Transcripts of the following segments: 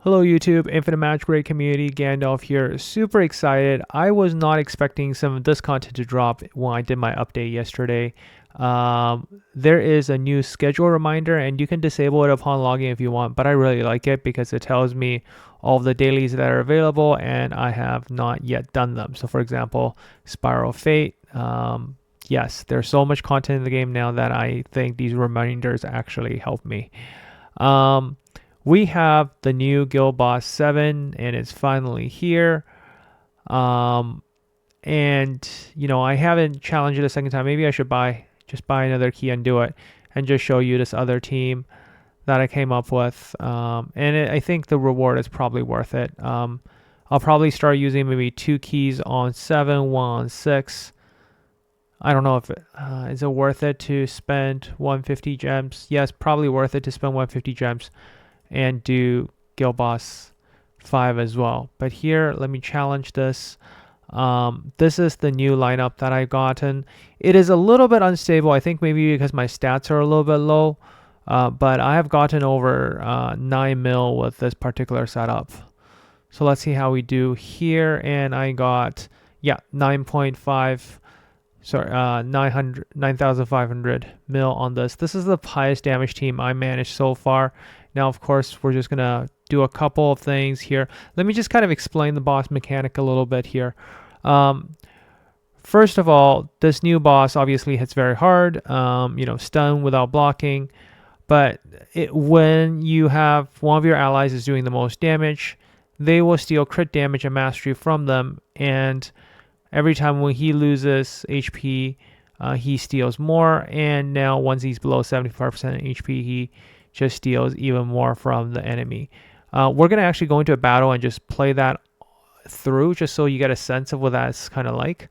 Hello YouTube, Infinite Magicraid community, Gandalf here. Super excited. I was not expecting some of this content to drop when I did my update yesterday. There is a new schedule reminder and you can disable it upon logging if you want, but I really like it because it tells me all of the dailies that are available and I have not yet done them. So for example, Spiral Fate. Yes, there's so much content in the game now that I think these reminders actually help me. We have the new Guild Boss 7 and it's finally here. And I haven't challenged it a second time. Maybe I should just buy another key and do it and just show you this other team that I came up with. I think the reward is probably worth it. I'll probably start using maybe 2 keys on 7, 1 on 6. I don't know if is it worth it to spend 150 gems. Yes, probably worth it to spend 150 gems and do Guild Boss 5 as well. But here, let me challenge this. This is the new lineup that I've gotten. It is a little bit unstable. I think maybe because my stats are a little bit low. But I have gotten over 9 mil with this particular setup. So let's see how we do here. And I got, 9.5. Sorry, 9,500 mil on this. This is the highest damage team I managed so far. Now, of course, we're just going to do a couple of things here. Let me just kind of explain the boss mechanic a little bit here. First of all, this new boss obviously hits very hard, stun without blocking. But when you have one of your allies is doing the most damage, they will steal crit damage and mastery from them. And every time when he loses HP, he steals more. And now once he's below 75% HP, he just steals even more from the enemy. We're going to actually go into a battle and just play that through just so you get a sense of what that's kind of like.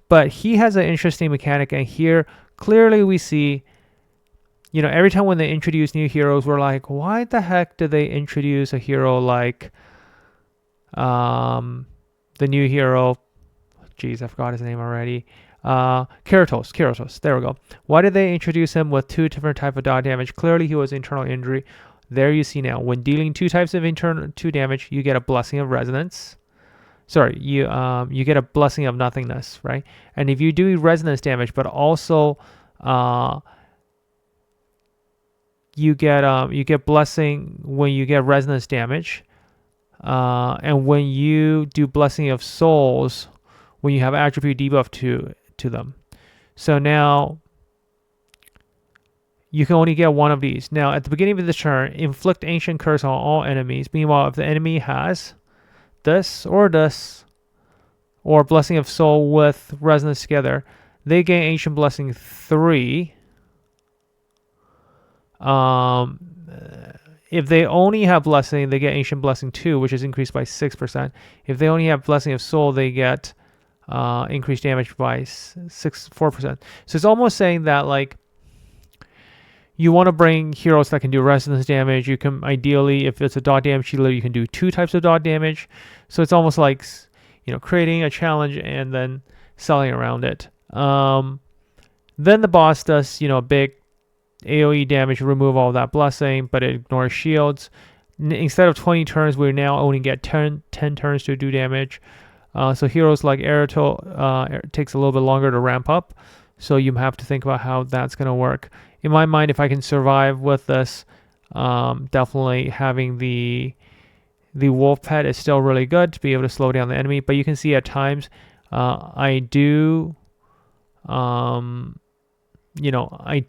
But he has an interesting mechanic, and here clearly we see, every time when they introduce new heroes, we're like, why the heck did they introduce a hero like the new hero? Jeez, I forgot his name already. Keratos. There we go. Why did they introduce him with 2 different types of dot damage? Clearly, he was internal injury. There you see now. When dealing 2 types of internal 2 damage, you get a blessing of resonance. Sorry, you get a blessing of nothingness, right? And if you do resonance damage, but also you get blessing when you get resonance damage, and when you do blessing of souls, when you have attribute debuff to them. So now you can only get one of these. Now at the beginning of the turn, inflict ancient curse on all enemies. Meanwhile, if the enemy has this, or blessing of soul with resonance together, they gain ancient blessing 3. If they only have blessing, they get ancient blessing 2, which is increased by 6%. If they only have blessing of soul, they get increased damage by 4%. So it's almost saying that like you want to bring heroes that can do resonance damage. You can ideally, if it's a dot damage healer, you can do 2 types of dot damage. So it's almost like creating a challenge and then selling around it. Then the boss does big AoE damage, remove all that blessing, but it ignores shields. Instead of 20 turns, we now only get 10 turns to do damage. So heroes like Erato takes a little bit longer to ramp up. So you have to think about how that's going to work. In my mind, if I can survive with this, definitely having the wolf pet is still really good to be able to slow down the enemy. But you can see at times I do, I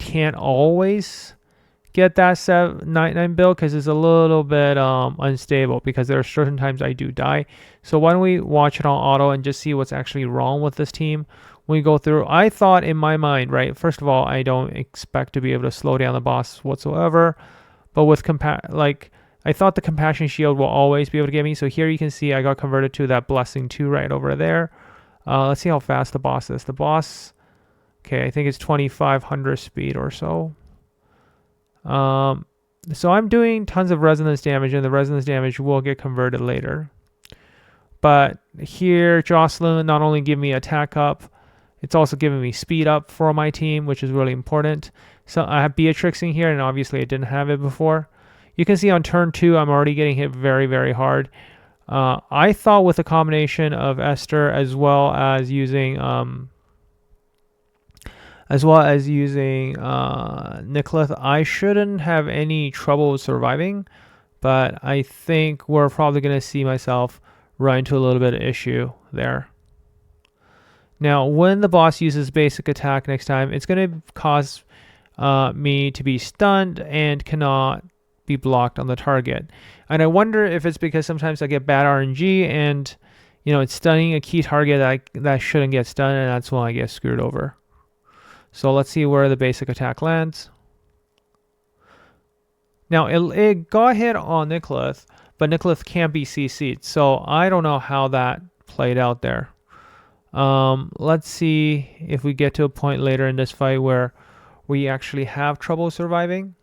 can't always get that 799 build because it's a little bit unstable, because there are certain times I do die. So why don't we watch it on auto and just see what's actually wrong with this team when we go through. I thought in my mind, right, first of all, I don't expect to be able to slow down the boss whatsoever, but with I thought the compassion shield will always be able to get me. So here you can see I got converted to that blessing 2 right over there. Let's see how fast the boss is. The boss, okay, I think it's 2,500 speed or so. So I'm doing tons of resonance damage, and the resonance damage will get converted later. But here, Jocelyn not only give me attack up, it's also giving me speed up for my team, which is really important. So I have Beatrix in here, and obviously I didn't have it before. You can see on turn 2, I'm already getting hit very, very hard. I thought with a combination of Esther as well as using Nicholas, I shouldn't have any trouble surviving. But I think we're probably going to see myself run into a little bit of issue there. Now, when the boss uses basic attack next time, it's going to cause me to be stunned and cannot be blocked on the target. And I wonder if it's because sometimes I get bad RNG and, you know, it's stunning a key target that shouldn't get stunned, and that's when I get screwed over. So let's see where the basic attack lands. Now, it got hit on Nicholas, but Nicholas can't be CC'd, so I don't know how that played out there. Let's see if we get to a point later in this fight where we actually have trouble surviving.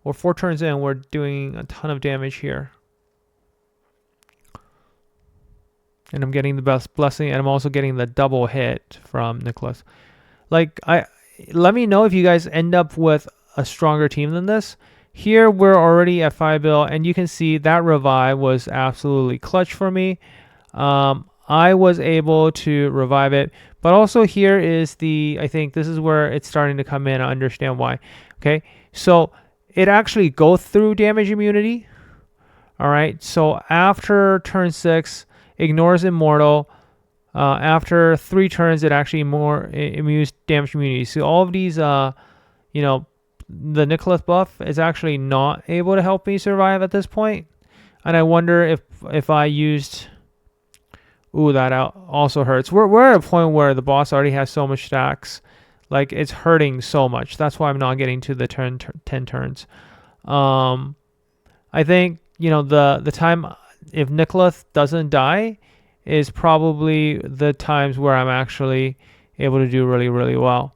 We're 4 turns in, we're doing a ton of damage here. And I'm getting the best blessing, and I'm also getting the double hit from Nicholas. Like, let me know if you guys end up with a stronger team than this. Here we're already at 5 bill, and you can see that revive was absolutely clutch for me. I was able to revive it, but also here is I think this is where it's starting to come in. I understand why. Okay, so it actually goes through damage immunity. All right, so after turn 6, ignores immortal. After 3 turns, it actually immunes damage immunity. So all of these, you know, the Nicholas buff is actually not able to help me survive at this point. And I wonder if I used... Ooh, that also hurts. We're at a point where the boss already has so much stacks. Like, it's hurting so much. That's why I'm not getting to the 10 turns. I think, you know, the time if Nicholas doesn't die is probably the times where I'm actually able to do really, really well.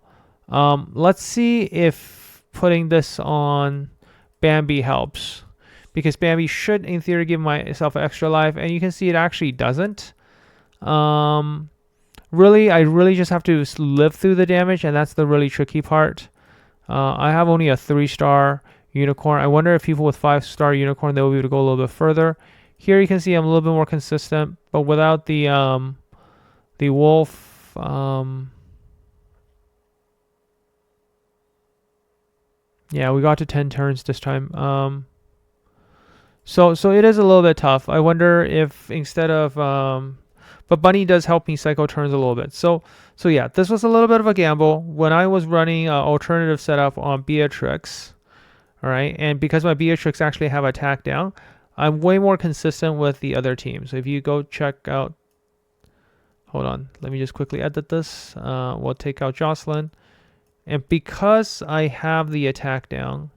Let's see if putting this on Bambi helps, because Bambi should in theory give myself extra life, and you can see it actually doesn't. Really, I really just have to live through the damage, and that's the really tricky part. I have only a 3-star unicorn. I wonder if people with 5-star unicorn, they will be able to go a little bit further. Here you can see I'm a little bit more consistent, but without the wolf, yeah, we got to 10 turns this time. So it is a little bit tough. I wonder if instead of but Bunny does help me cycle turns a little bit. So yeah, this was a little bit of a gamble when I was running an alternative setup on Beatrix. All right, and because my Beatrix actually have attack down, I'm way more consistent with the other team. So if you go check out, hold on, let me just quickly edit this. We'll take out Jocelyn. And because I have the attack down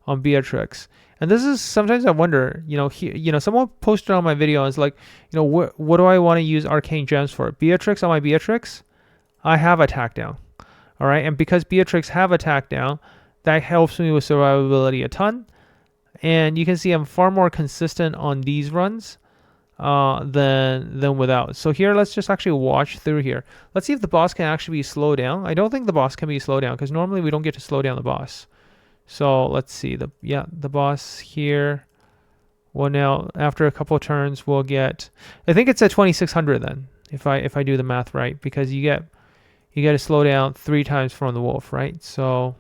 on Beatrix, and this is sometimes I wonder, you know, someone posted on my video and it's like, you know, what do I want to use arcane gems for? Beatrix on my Beatrix, I have attack down. All right, and because Beatrix have attack down, that helps me with survivability a ton. And you can see I'm far more consistent on these runs than without. So here, let's just actually watch through here. Let's see if the boss can actually be slowed down. I don't think the boss can be slowed down because normally we don't get to slow down the boss. So let's see the boss here. Well, now after a couple of turns, we'll get. I think it's at 2600 then, if I do the math right, because you get to slow down 3 times from the wolf, right? So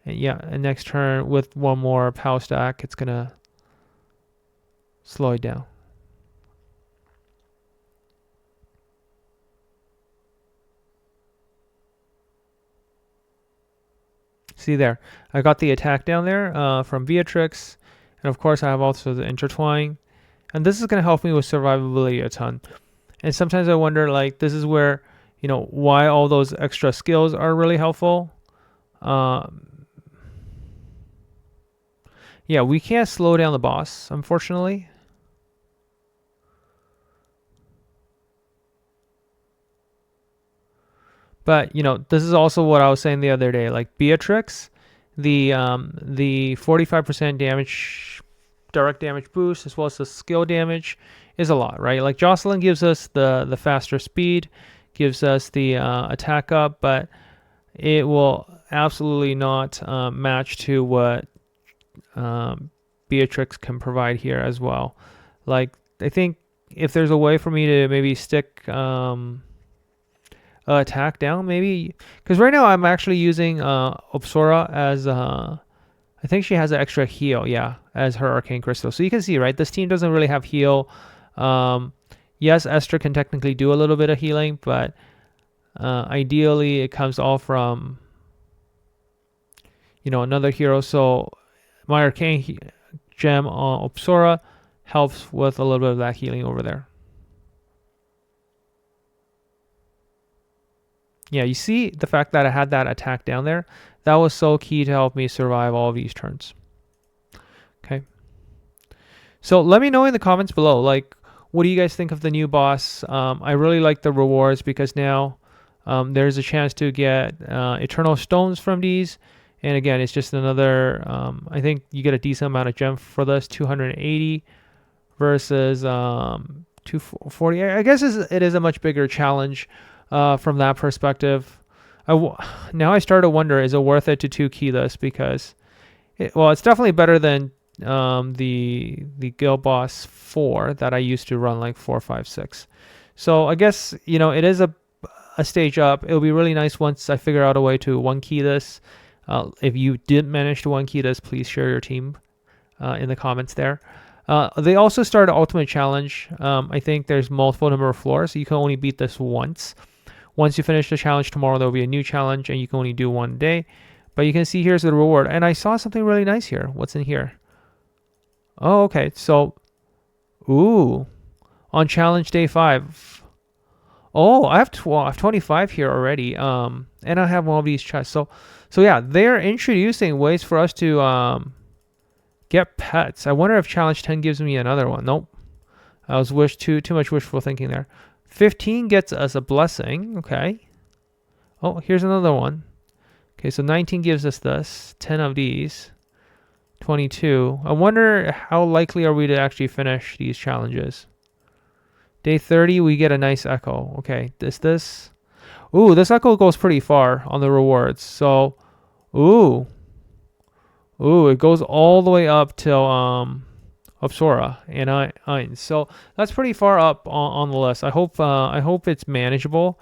yeah, and next turn with 1 more power stack, it's gonna slow it down. See there, I got the attack down there from Beatrix, and of course I have also the intertwine, and this is going to help me with survivability a ton. And sometimes I wonder, like, this is where, you know, why all those extra skills are really helpful. Yeah, we can't slow down the boss, unfortunately. But, you know, this is also what I was saying the other day. Like Beatrix, the 45% damage, direct damage boost, as well as the skill damage is a lot, right? Like Jocelyn gives us the faster speed, gives us the attack up, but it will absolutely not match to what Beatrix can provide here as well. Like, I think if there's a way for me to maybe stick attack down, maybe, because right now I'm actually using Opsora as I think she has an extra heal, yeah, as her arcane crystal. So you can see, right, this team doesn't really have heal. Yes, Esther can technically do a little bit of healing, but ideally it comes all from, you know, another hero. So my arcane gem Opsora helps with a little bit of that healing over there. Yeah, you see the fact that I had that attack down there, that was so key to help me survive all of these turns. Okay. So let me know in the comments below, like, what do you guys think of the new boss? I really like the rewards because now there's a chance to get eternal stones from these. And again, it's just another, I think you get a decent amount of gem for this, 280 versus 240. I guess it is a much bigger challenge from that perspective. Now I start to wonder, is it worth it to 2-key this? Because, it's definitely better than the Guild Boss 4 that I used to run like 4, 5, 6. So I guess, you know, it is a stage up. It'll be really nice once I figure out a way to 1-key this. If you did manage to 1-key this, please share your team in the comments there. They also started Ultimate Challenge. I think there's multiple number of floors, so you can only beat this once. Once you finish the challenge tomorrow, there'll be a new challenge, and you can only do one day. But you can see here's the reward. And I saw something really nice here. What's in here? Oh, okay. So, ooh, on challenge day 5. Oh, I have 25 here already. And I have all of these chests. So yeah, they're introducing ways for us to get pets. I wonder if challenge 10 gives me another one. Nope. I was too much wishful thinking there. 15 gets us a blessing. Okay. Oh, here's another one. Okay, so 19 gives us this. 10 of these. 22. I wonder how likely are we to actually finish these challenges. Day 30, we get a nice echo. Okay, this. Ooh, this echo goes pretty far on the rewards. So, ooh, it goes all the way up till Opsora and Ein. So that's pretty far up on the list. I hope it's manageable.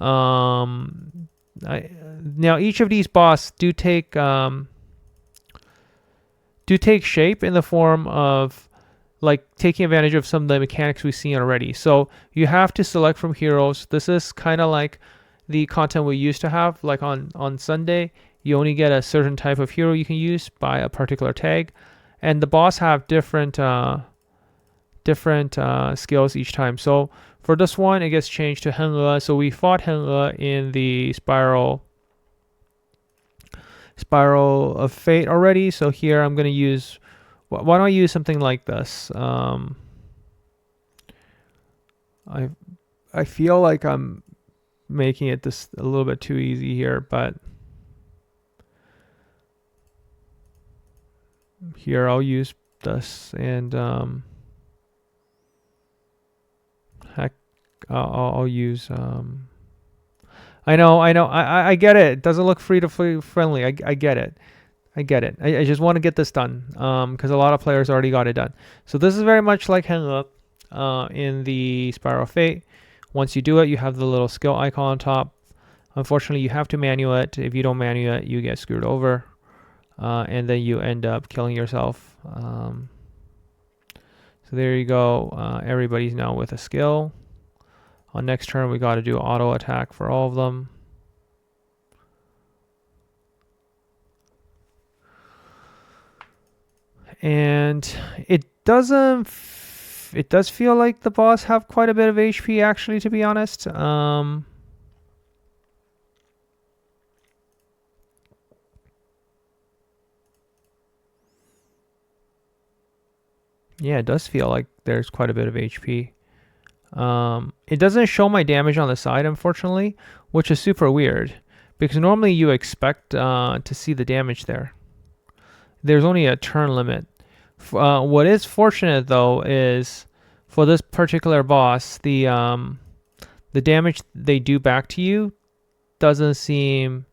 Now each of these boss do take shape in the form of like taking advantage of some of the mechanics we've seen already. So you have to select from heroes. This is kind of like the content we used to have, like on Sunday. You only get a certain type of hero you can use by a particular tag, and the boss have different skills each time. So for this one, it gets changed to Henle. So we fought Henle in the Spiral of Fate already. So here I'm going to use, why don't I use something like this? I feel like I'm making it just a little bit too easy here, but here I'll use this, and heck, I'll use I know I get it. It doesn't look free to friendly. I get it. I just want to get this done because a lot of players already got it done. So this is very much like Henle in the Spiral of Fate. Once you do it, you have the little skill icon on top. Unfortunately, you have to manual it. If you don't manual it, you get screwed over. And then you end up killing yourself. So there you go. Everybody's now with a skill. On next turn, we got to do auto attack for all of them. And it does feel like the boss have quite a bit of HP, actually, to be honest. Yeah, it does feel like there's quite a bit of HP. It doesn't show my damage on the side, unfortunately, which is super weird, because normally you expect to see the damage there. There's only a turn limit. What is fortunate, though, is for this particular boss, the damage they do back to you doesn't seem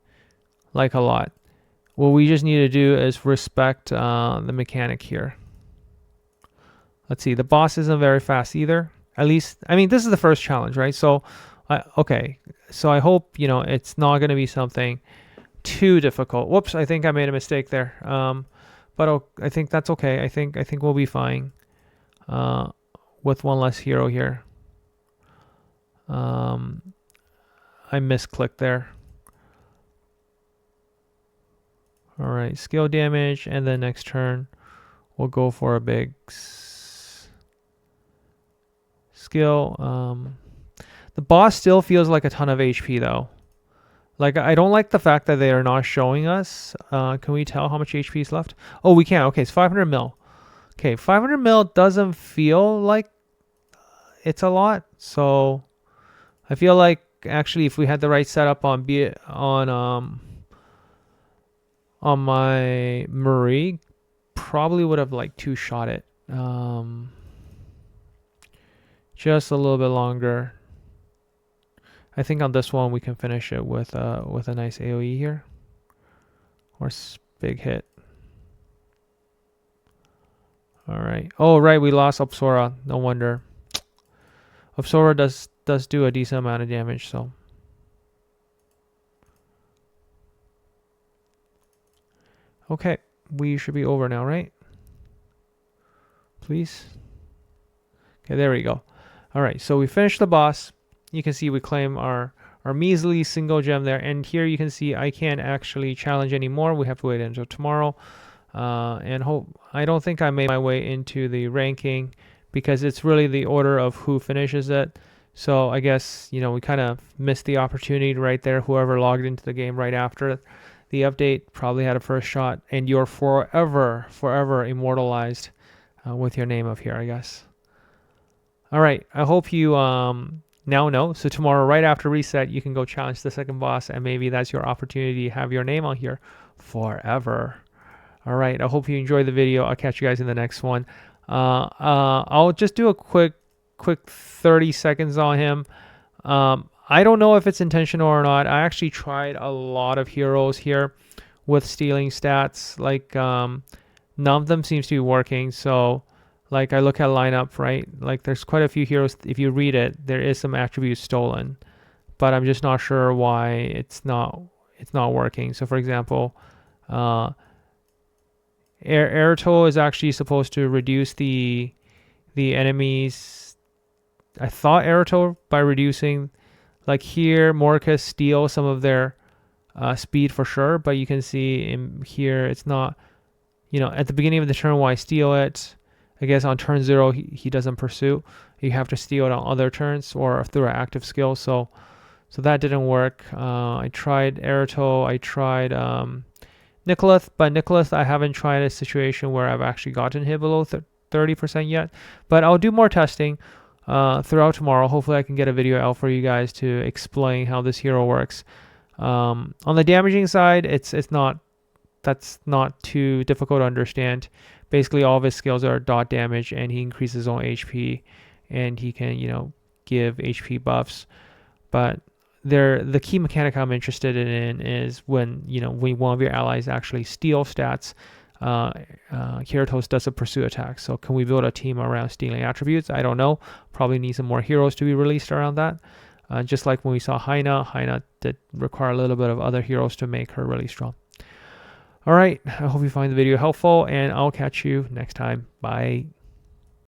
like a lot. what we just need to do is respect the mechanic here. Let's see, the boss isn't very fast either. At least, I mean, this is the first challenge, right? So, okay, so I hope, you know, it's not going to be something too difficult. Whoops, I think I made a mistake there. But I think that's okay. I think we'll be fine with one less hero here. I misclicked there. All right, skill damage, and then next turn we'll go for a big skill. The boss still feels like a ton of HP though. Like, I don't like the fact that they are not showing us. Can we tell how much HP is left? Oh, we can. Okay, it's 500 mil. Okay, 500 mil doesn't feel like it's a lot. So I feel like actually if we had the right setup on my Marie, probably would have like two-shot it. Just a little bit longer. I think on this one we can finish it with a nice AoE here, or big hit. All right. Oh right, we lost Upsora. No wonder. Upsora does do a decent amount of damage. So okay, we should be over now, right? Please. Okay, there we go. All right, so we finished the boss. You can see we claim our measly single gem there, and here you can see I can't actually challenge anymore. We have to wait until tomorrow, and I don't think I made my way into the ranking because it's really the order of who finishes it. So I guess, you know, we kind of missed the opportunity right there. Whoever logged into the game right after the update probably had a first shot, and you're forever immortalized with your name up here, I guess. All right, I hope you now know. So tomorrow, right after reset, you can go challenge the second boss, and maybe that's your opportunity to have your name on here forever. All right, I hope you enjoyed the video. I'll catch you guys in the next one. I'll just do a quick 30 seconds on him. I don't know if it's intentional or not. I actually tried a lot of heroes here with stealing stats. Like none of them seems to be working. So like I look at lineup, right? Like there's quite a few heroes. If you read it, there is some attributes stolen, but I'm just not sure why it's not working. So for example, Airtoll is actually supposed to reduce the enemies. I thought Airtoll by reducing, like here, Morcus steals some of their speed for sure, but you can see in here it's not, you know, at the beginning of the turn when I steal it, I guess on turn 0 he doesn't pursue. You have to steal it on other turns or through an active skill. So that didn't work. I tried Airtoll, I tried Nicholas, but Nicholas I haven't tried a situation where I've actually gotten hit below 30% yet. But I'll do more testing throughout tomorrow. Hopefully I can get a video out for you guys to explain how this hero works. On the damaging side, that's not too difficult to understand. Basically all of his skills are dot damage, and he increases his own HP, and he can, you know, give HP buffs. But the key mechanic I'm interested in is when, you know, when one of your allies actually steal stats, Kiratos does a pursuit attack. So can we build a team around stealing attributes? I don't know. Probably need some more heroes to be released around that. Just like when we saw Haina did require a little bit of other heroes to make her really strong. All right, I hope you find the video helpful, and I'll catch you next time. Bye.